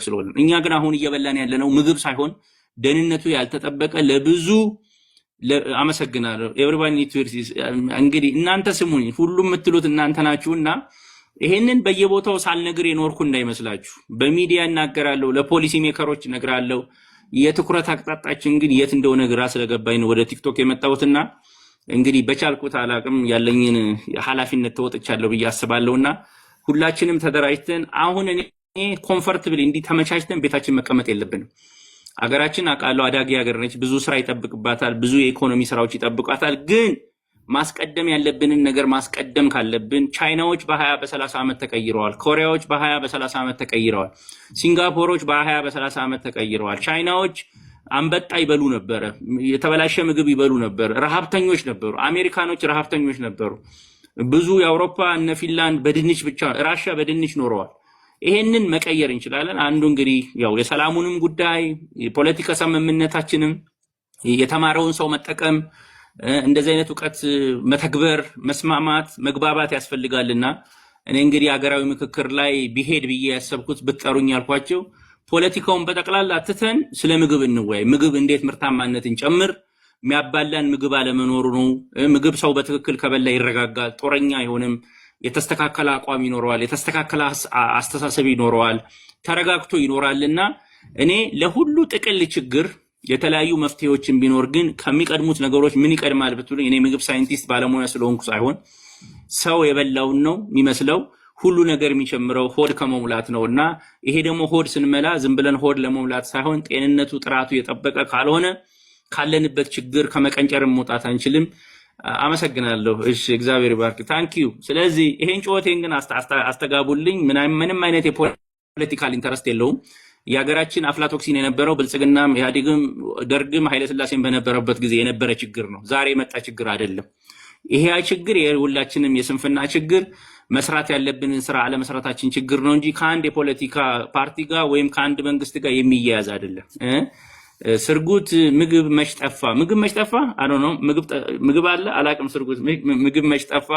ስለሆነ እኛ ግን አሁን እየበላን ያለነው ምግብ ሳይሆን ደህንነቱ ያልተጠበቀ ለብዙ አመሰግናለሁ ኤቨሪባዲ ኒድስ እንግዲህ እናንተ ስሙኝ ሁሉም የምትሉት እናንተ ናችሁና ይሄንን በየቦታው ሳልነግር የኖርኩ እንዳይመስላችሁ በሚዲያ እናገራለሁ ለፖሊሲ ሜከሮች እነግራለሁ የትኩረት አቅጣጫችን ግን የት እንደሆነ ግራ ስለገባኝ ወደ ቲክቶክ የመጣሁትና እንግዲህ በቻልኩት አላቅም ያለኝን ኃላፊነት ተወጥቻለሁ ብዬ አስባለሁና ሁላችንም ተደራጅተን አሁን እኔ ኮምፎርታብል እንዲ ተመቻችተን ቤታችን መቀመጥ የለብንም አገራችን አቃለው አዳጊ ሀገር ነች ብዙ ስራ ይጠብቅባታል ብዙ የኢኮኖሚ ስራዎች ይጠብቃታል ግን ማስቀደም ያለብንን ነገር ማስቀደም ካለብን ቻይናዎች በ20 በ30 አመት ተቀይረዋል ኮሪያዎች በ20 በ30 አመት ተቀይረዋል ሲንጋፖሮች በ20 በ30 አመት ተቀይረዋል ቻይናዎች አንበጣ ይበሉ ነበር የተበላሸ ምግብ ይበሉ ነበር ረሃብተኞች ነበሩ አሜሪካኖች ረሃብተኞች ነበሩ ብዙ የአውሮፓ እነ ፊንላንድ በድንች ብቻ ራሽያ በድንች ኖረዋል ይሄንን መቀየር እንችላለን አንዱ እንግዲህ ያው የሰላሙንም ጉዳይ የፖለቲካ ሰመምነታችንም የተማረውን ሰው መጠቀም እንደዚህ አይነት ዕውቀት መተግበር መስማማት መግባባት ያስፈልጋልና እኔ እንግዲህ ሀገራዊ ምክክር ላይ ቢሄድ ብዬ ያሰብኩት ብትጠሩኝ ያልኳቸው ፖለቲካውን በጠቅላላ አትተን ስለ ምግብ እንወያይ ምግብ እንዴት ምርታማነትን ጨምር የሚያባላን ምግብ አለመኖሩ ነው ምግብ ሰው በትክክል ከበላ ይረጋጋል ጦረኛ አይሆንም የተስተካከለ አቋም ይኖረዋል የተስተካከለ አስተሳሰብ ይኖረዋል ተረጋግቶ ይኖራልና እኔ ለሁሉ ጥቅል ችግር የተለያዩ መፍትሄዎችን ቢኖር ግን ከሚቀድሙት ነገሮች ምን ይቀድማል ብትሉኝ እኔ ምግብ ሳይንቲስት ባለሙያ ስለሆንኩ ሳይሆን ሰው የበላውን ነው የሚመስለው ሁሉ ነገር የሚጨምረው ሆድ ከመሙላት ነውና ይሄ ደግሞ ሆድ ስንመላ ዝም ብለን ሆድ ለመሙላት ሳይሆን ጤንነቱ ጥራቱ የጠበቀ ካልሆነ ካለንበት ችግር ከመቀንጨርም መውጣት አንችልም አመሰግናለሁ እሺ እግዚአብሔር ይባርክ ታንኪዩ ስለዚህ ይሄን ጮቴን ግን አስተጋቡልኝ ምንም አይነት የፖለቲካል ኢንተረስት የለውም ያገራችን አፍላቶክሲን የነበረው ብልጽግናም ያዲግም ደርግም ኃይለ ሥላሴን በነበረበት ጊዜ የነበረ ችግር ነው ዛሬ የመጣ ችግር አይደለም ይሄ ችግር የሁላችንም የስንፍና ችግር መስራት ያለብንን ስራ አለመስራታችን ችግር ነው እንጂ ካንድ የፖለቲካ ፓርቲ ጋር ወይም ካንድ መንግስት ጋር የሚያያዝ አይደለም ስርጉት ምግብ መሽጠፋ አይ ዶንት ኖ ምግብ አለ አላቅም ስርጉት ምግብ መሽጠፋ